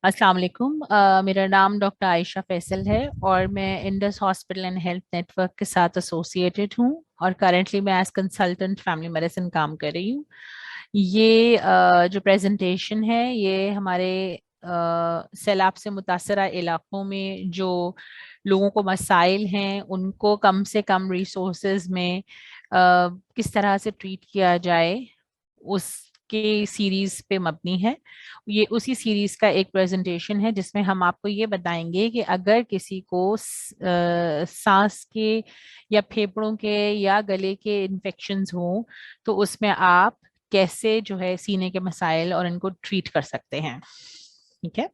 अस्सलाम वालेकुम। मेरा नाम डॉक्टर आयशा फैसल है और मैं Indus hospital and health network के साथ एसोसिएटेड हूँ और करंटली मैं एज कंसल्टेंट फैमिली मेडिसिन काम कर रही हूँ। ये जो प्रेजेंटेशन है ये हमारे सैलाब से मुतासरा इलाकों में जो लोगों को मसाइल हैं उनको कम से कम रिसोर्सेज में किस तरह से ट्रीट किया जाए उसके सीरीज पे मबनी है। ये उसी सीरीज का एक प्रेजेंटेशन है जिसमें हम आपको ये बताएंगे कि अगर किसी को सांस के या फेफड़ों के या गले के इन्फेक्शंस हो तो उसमें आप कैसे जो है सीने के मसाइल और इनको ट्रीट कर सकते हैं। ठीक है।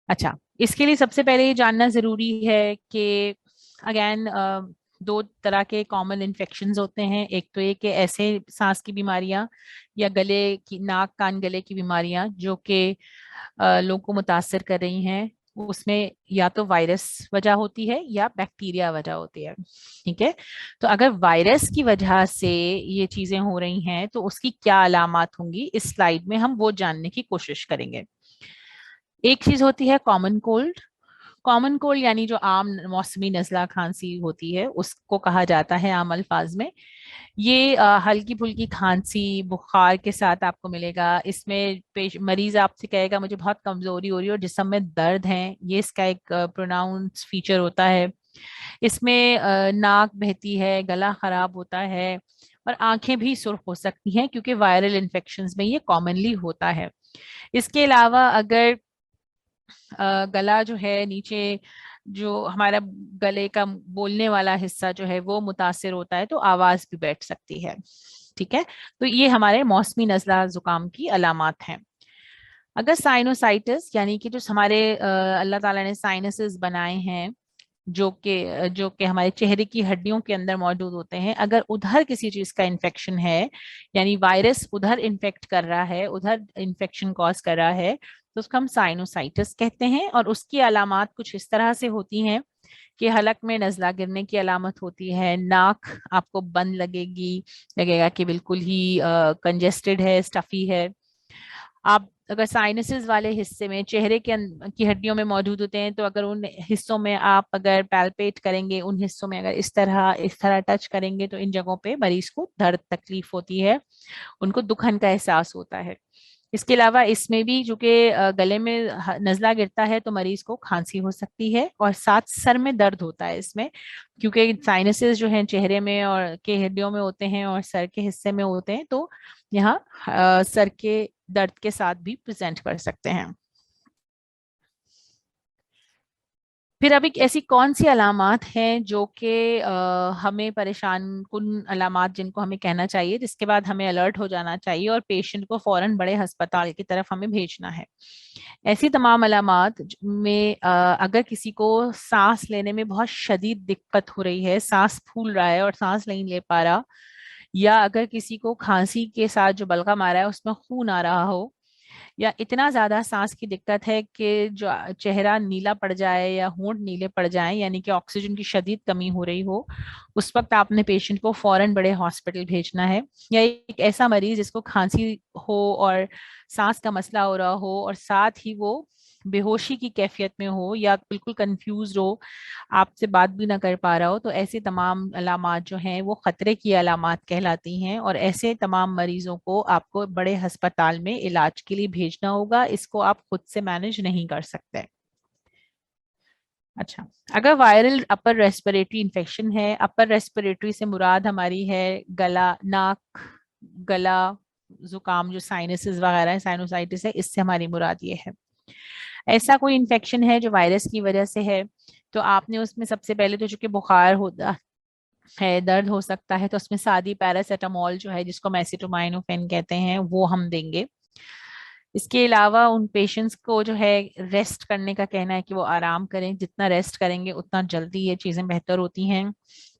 अच्छा, इसके लिए सबसे पहले ये जानना जरूरी है कि अगेन दो तरह के कॉमन इन्फेक्शंस होते हैं। एक तो ये कि ऐसे सांस की बीमारियां या गले की नाक कान गले की बीमारियां जो कि लोगों को मुतासर कर रही हैं, उसमें या तो वायरस वजह होती है या बैक्टीरिया वजह होती है। ठीक है। तो अगर वायरस की वजह से ये चीजें हो रही हैं तो उसकी क्या अलामात होंगी, इस स्लाइड में हम वो जानने की कोशिश करेंगे। एक चीज होती है कॉमन कोल्ड। कॉमन कोल्ड यानी जो आम मौसमी नजला खांसी होती है उसको कहा जाता है आम अल्फाज में। ये हल्की फुल्की खांसी बुखार के साथ आपको मिलेगा। इसमें मरीज आपसे कहेगा मुझे बहुत कमजोरी हो रही है और जिस्म में दर्द है, ये इसका एक प्रोनाउंस फीचर होता है। इसमें नाक बहती है, गला खराब होता है और आंखें भी सुर्ख हो सकती हैं क्योंकि वायरल इन्फेक्शंस में ये कॉमनली होता है। इसके अलावा अगर गला जो है नीचे जो हमारा गले का बोलने वाला हिस्सा जो है वो मुतासिर होता है तो आवाज भी बैठ सकती है। ठीक है। तो ये हमारे मौसमी नजला जुकाम की अलामात हैं। अगर साइनोसाइटिस यानी कि जो हमारे अल्लाह ताला ने साइनसेस बनाए हैं जो कि हमारे चेहरे की हड्डियों के अंदर मौजूद होते हैं, अगर उधर किसी चीज का इन्फेक्शन है यानी वायरस उधर इन्फेक्ट कर रहा है, उधर इन्फेक्शन कॉज कर रहा है, तो उसको हम साइनोसाइटिस कहते हैं। और उसकी अलामात कुछ इस तरह से होती हैं कि हलक में नजला गिरने की अलामत होती है, नाक आपको बंद लगेगी, लगेगा कि बिल्कुल ही कंजेस्टेड है, स्टफी है। आप अगर साइनसेस वाले हिस्से में चेहरे के की हड्डियों में मौजूद होते हैं तो अगर उन हिस्सों में आप अगर पैल्पेट करेंगे, उन हिस्सों में अगर इस तरह टच करेंगे तो इन जगहों पे मरीज को दर्द तकलीफ होती है, उनको दुखन का एहसास होता है। इसके अलावा इसमें भी जो कि गले में नजला गिरता है तो मरीज को खांसी हो सकती है और साथ सर में दर्द होता है इसमें, क्योंकि साइनसेस जो हैं चेहरे में और के हड्डियों में होते हैं और सर के हिस्से में होते हैं, तो यहाँ सर के दर्द के साथ भी प्रेजेंट कर सकते हैं। फिर अभी ऐसी कौन सी अलामात हैं जो कि हमें परेशान कुन अलामात जिनको हमें कहना चाहिए जिसके बाद हमें अलर्ट हो जाना चाहिए और पेशेंट को फौरन बड़े अस्पताल की तरफ हमें भेजना है। ऐसी तमाम अलामात में अगर किसी को सांस लेने में बहुत शदीद दिक्कत हो रही है, सांस फूल रहा है और सांस नहीं ले पा रहा, या अगर किसी को खांसी के साथ जो बलगम आ रहा है उसमें खून आ रहा हो, या इतना ज्यादा सांस की दिक्कत है कि जो चेहरा नीला पड़ जाए या होंठ नीले पड़ जाए यानी कि ऑक्सीजन की शदीद कमी हो रही हो, उस वक्त आपने पेशेंट को फौरन बड़े हॉस्पिटल भेजना है। या एक ऐसा मरीज जिसको खांसी हो और सांस का मसला हो रहा हो और साथ ही वो बेहोशी की कैफियत में हो या बिल्कुल कंफ्यूज हो, आपसे बात भी ना कर पा रहा हो, तो ऐसे तमाम अलामात जो हैं वो खतरे की अलामात कहलाती हैं और ऐसे तमाम मरीजों को आपको बड़े अस्पताल में इलाज के लिए भेजना होगा। इसको आप खुद से मैनेज नहीं कर सकते। अच्छा, अगर वायरल अपर रेस्पिरेटरी इन्फेक्शन है, अपर रेस्पिरेटरी से मुराद हमारी है गला नाक गला जुकाम जो साइनसेस वगैरह है, साइनोसाइटिस है, इससे हमारी मुराद ये है। ऐसा कोई इन्फेक्शन है जो वायरस की वजह से है, तो आपने उसमें सबसे पहले तो चूंकि बुखार होता है, दर्द हो सकता है, तो उसमें सादी पैरासीटामोल जो है जिसको एसिटोमाइनोफेन कहते हैं वो हम देंगे। इसके अलावा उन पेशेंट्स को जो है रेस्ट करने का कहना है कि वो आराम करें, जितना रेस्ट करेंगे उतना जल्दी ये चीजें बेहतर होती हैं।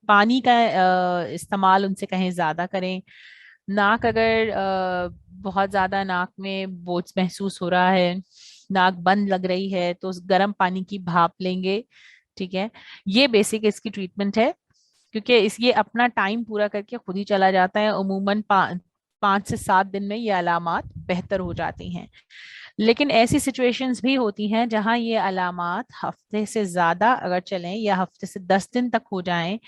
पानी का इस्तेमाल उनसे कहें ज्यादा करें। नाक अगर बहुत ज्यादा नाक में बोझ महसूस हो रहा है, नाक बंद लग रही है, तो उस गर्म पानी की भाप लेंगे। ठीक है। ये बेसिक इसकी ट्रीटमेंट है, क्योंकि इस ये अपना टाइम पूरा करके खुद ही चला जाता है। अमूमन 5 से 7 दिन में ये अलामात बेहतर हो जाती हैं। लेकिन ऐसी सिचुएशंस भी होती हैं जहां ये अलामात हफ्ते से ज्यादा अगर चलें या हफ्ते से 10 दिन तक हो जाएं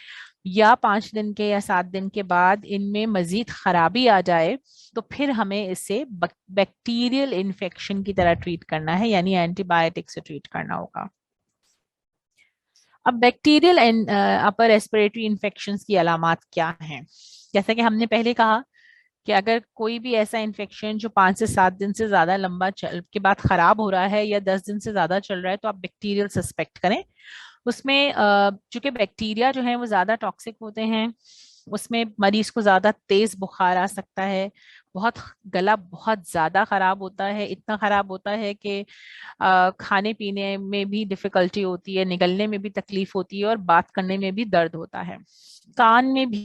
या 5 दिन के या 7 दिन के बाद इनमें मजीद खराबी आ जाए, तो फिर हमें इसे बैक्टीरियल इन्फेक्शन की तरह ट्रीट करना है, यानी एंटीबायोटिक से ट्रीट करना होगा। अब bacterial and upper respiratory infections की अलामात क्या हैं? जैसा कि हमने पहले कहा कि अगर कोई भी ऐसा इन्फेक्शन जो 5 से 7 दिन से ज्यादा लंबा चल के बाद खराब हो रहा है या 10 दिन से ज्यादा चल रहा है, तो आप बैक्टीरियल सस्पेक्ट करें। उसमें चूंकि बैक्टीरिया जो है वो ज्यादा टॉक्सिक होते हैं, उसमें मरीज को ज्यादा तेज बुखार आ सकता है, बहुत गला बहुत ज्यादा खराब होता है, इतना खराब होता है कि खाने पीने में भी डिफिकल्टी होती है, निगलने में भी तकलीफ होती है और बात करने में भी दर्द होता है। कान में भी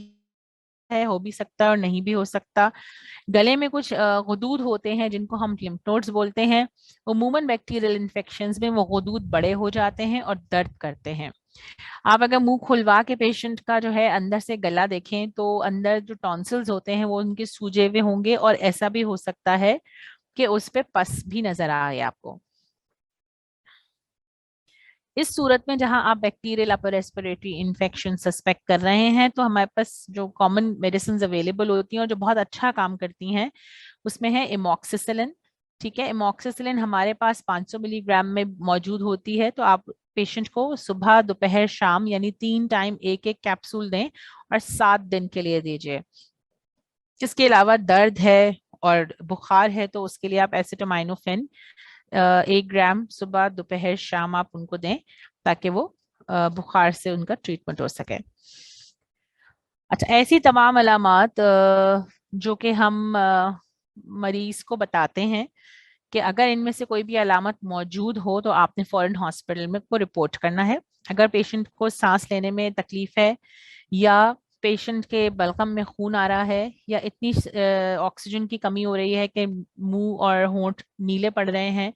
है, हो भी सकता है और नहीं भी हो सकता। गले में कुछ गुदूद होते हैं जिनको हम लिम्फ नोड्स बोलते हैं। उमूमन बैक्टीरियल इन्फेक्शंस में वो गुदूद बड़े हो जाते हैं और दर्द करते हैं। आप अगर मुंह खुलवा के पेशेंट का जो है अंदर से गला देखें तो अंदर जो टॉन्सिल्स होते हैं वो उनके सूजे हुए होंगे, और ऐसा भी हो सकता है कि उस पे पस भी नजर आए आपको। इस सूरत में जहां आप bacterial upper respiratory infection suspect कर रहे हैं, तो हमारे पास जो कॉमन मेडिसिन अवेलेबल होती हैं और जो बहुत अच्छा काम करती हैं, उसमें है इमोक्सिसिलिन। ठीक है, इमोक्सिसिलिन हमारे पास 500 मिलीग्राम में मौजूद होती है, तो आप पेशेंट को सुबह दोपहर शाम यानी 3 टाइम एक एक कैप्सूल दें और 7 दिन के लिए दीजिए। इसके अलावा दर्द है और बुखार है तो उसके लिए आप एसिटामिनोफेन 1 ग्राम सुबह दोपहर शाम आप उनको दें, ताकि वो बुखार से उनका ट्रीटमेंट हो सके। अच्छा, ऐसी तमाम अलामात जो कि हम मरीज को बताते हैं कि अगर इनमें से कोई भी अलामत मौजूद हो तो आपने फौरन हॉस्पिटल में को रिपोर्ट करना है। अगर पेशेंट को सांस लेने में तकलीफ है, या पेशेंट के बलगम में खून आ रहा है, या इतनी ऑक्सीजन की कमी हो रही है कि मुंह और होंठ नीले पड़ रहे हैं,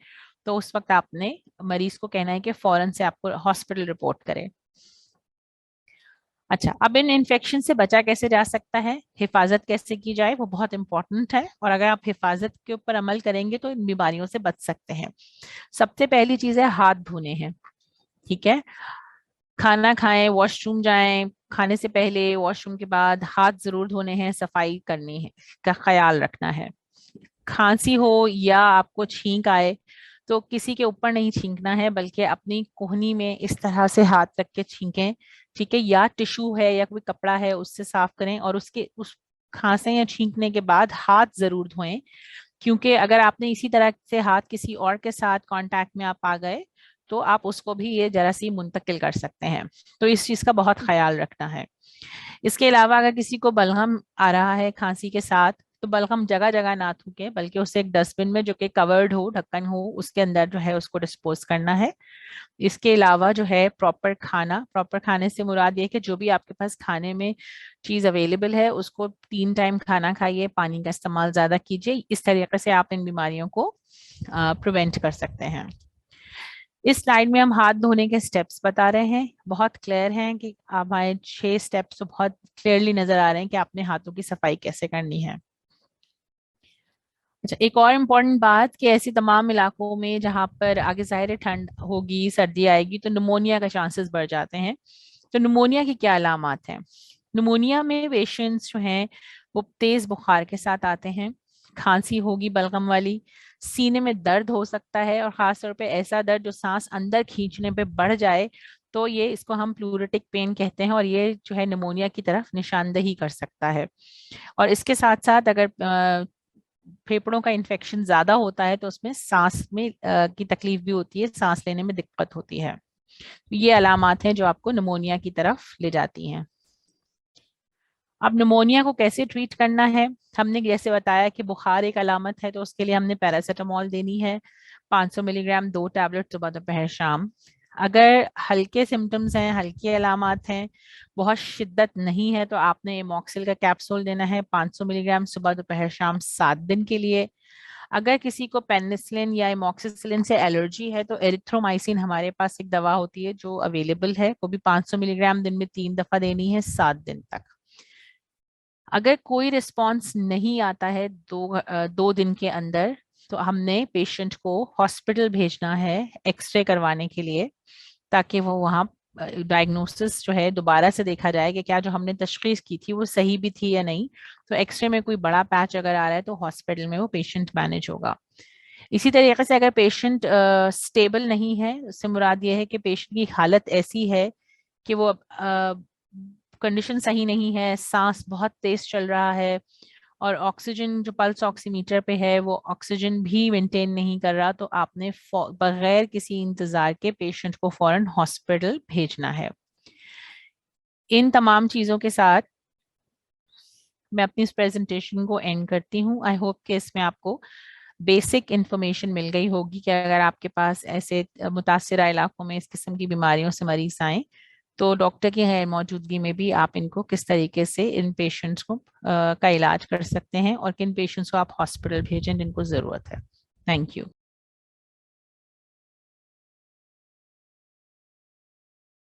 तो उस वक्त आपने मरीज को कहना है कि फौरन से आपको हॉस्पिटल रिपोर्ट करें। अच्छा, अब इन इन्फेक्शन से बचा कैसे जा सकता है, हिफाजत कैसे की जाए, वो बहुत इंपॉर्टेंट है, और अगर आप हिफाजत के ऊपर अमल करेंगे तो इन बीमारियों से बच सकते हैं। सबसे पहली चीज है हाथ धोने हैं। ठीक है, खाना खाएं, वॉशरूम जाएं, खाने से पहले वॉशरूम के बाद हाथ जरूर धोने हैं, सफाई करनी है, का ख्याल रखना है। खांसी हो या आपको छींक आए तो किसी के ऊपर नहीं छींकना है, बल्कि अपनी कोहनी में इस तरह से हाथ रख के छींकें। ठीक है, या टिश्यू है या कोई कपड़ा है उससे साफ करें, और उसके उस खांसने या छींकने के बाद हाथ जरूर धोएं, क्योंकि अगर आपने इसी तरह से हाथ किसी और के साथ कांटेक्ट में आप आ गए तो आप उसको भी ये जरासीम मुंतकिल कर सकते हैं। तो इस चीज का बहुत ख्याल रखना है। इसके अलावा अगर किसी को बलगम आ रहा है खांसी के साथ, तो बलगम जगह जगह ना थूके, बल्कि उसे एक डस्टबिन में जो कि कवर्ड हो, ढक्कन हो, उसके अंदर जो है उसको डिस्पोज करना है। इसके अलावा जो है प्रॉपर खाना, प्रॉपर खाने से मुराद ये कि जो भी आपके पास खाने में चीज अवेलेबल है उसको 3 टाइम खाना खाइए, पानी का इस्तेमाल ज्यादा कीजिए। इस तरीके से आप इन बीमारियों को प्रिवेंट कर सकते हैं। इस स्लाइड में हम हाथ धोने के स्टेप्स बता रहे हैं, बहुत क्लियर हैं कि हमारे 6 स्टेप्स तो बहुत क्लियरली नजर आ रहे हैं कि आपने हाथों की सफाई कैसे करनी है। अच्छा, एक और इम्पॉर्टेंट बात कि ऐसे तमाम इलाकों में जहाँ पर आगे जाहिर है ठंड होगी, सर्दी आएगी, तो निमोनिया का चांसेस बढ़ जाते हैं। तो निमोनिया की क्या अलामात हैं? निमोनिया में पेशेंट्स जो हैं वो तेज बुखार के साथ आते हैं, खांसी होगी बलगम वाली, सीने में दर्द हो सकता है, और खास तौर पे ऐसा दर्द जो सांस अंदर खींचने पे बढ़ जाए, तो ये इसको हम प्लूरेटिक पेन कहते हैं, और ये जो है निमोनिया की तरफ निशानदही कर सकता है। और इसके साथ साथ अगर फेफड़ों का इन्फेक्शन ज्यादा होता है तो उसमें सांस में की तकलीफ भी होती है, सांस लेने में दिक्कत होती है। तो ये अलामात हैं जो आपको निमोनिया की तरफ ले जाती हैं। अब निमोनिया को कैसे ट्रीट करना है? हमने जैसे बताया कि बुखार एक अलामत है, तो उसके लिए हमने पैरासीटामोल देनी है, 500 मिलीग्राम 2 टैबलेट सुबह दोपहर शाम। अगर हल्के सिम्टम्स हैं, हल्की अलामत हैं, बहुत शिद्दत नहीं है, तो आपने एमॉक्सिल का कैप्सूल देना है 500 मिलीग्राम सुबह दोपहर शाम 7 दिन के लिए। अगर किसी को पेनिसिलिन या एमॉक्सिसिलिन से एलर्जी है तो एरिथ्रोमाइसिन हमारे पास एक दवा होती है जो अवेलेबल है, वो भी 500 मिलीग्राम दिन में 3 दफा देनी है 7 दिन तक। अगर कोई रिस्पॉन्स नहीं आता है 2 दिन के अंदर, तो हमने पेशेंट को हॉस्पिटल भेजना है एक्सरे करवाने के लिए, ताकि वो वहाँ डायग्नोसिस जो है दोबारा से देखा जाए कि क्या जो हमने तशखीस की थी वो सही भी थी या नहीं। तो एक्सरे में कोई बड़ा पैच अगर आ रहा है तो हॉस्पिटल में वो पेशेंट मैनेज होगा। इसी तरीके से अगर पेशेंट स्टेबल नहीं है, उससे मुराद ये है कि पेशेंट की हालत ऐसी है कि वो कंडीशन सही नहीं है, सांस बहुत तेज चल रहा है और ऑक्सीजन जो पल्स ऑक्सीमीटर पे है वो ऑक्सीजन भी मेंटेन नहीं कर रहा, तो आपने बगैर किसी इंतजार के पेशेंट को फौरन हॉस्पिटल भेजना है। इन तमाम चीज़ों के साथ मैं अपनी इस प्रेजेंटेशन को एंड करती हूँ। आई होप कि इसमें आपको बेसिक इंफॉर्मेशन मिल गई होगी कि अगर आपके पास ऐसे मुतासरा इलाकों में इस किस्म की बीमारियों से मरीज आए तो डॉक्टर की गैर मौजूदगी में भी आप इनको किस तरीके से इन पेशेंट्स को का इलाज कर सकते हैं और किन पेशेंट्स को आप हॉस्पिटल भेजें जिनको ज़रूरत है। Thank you.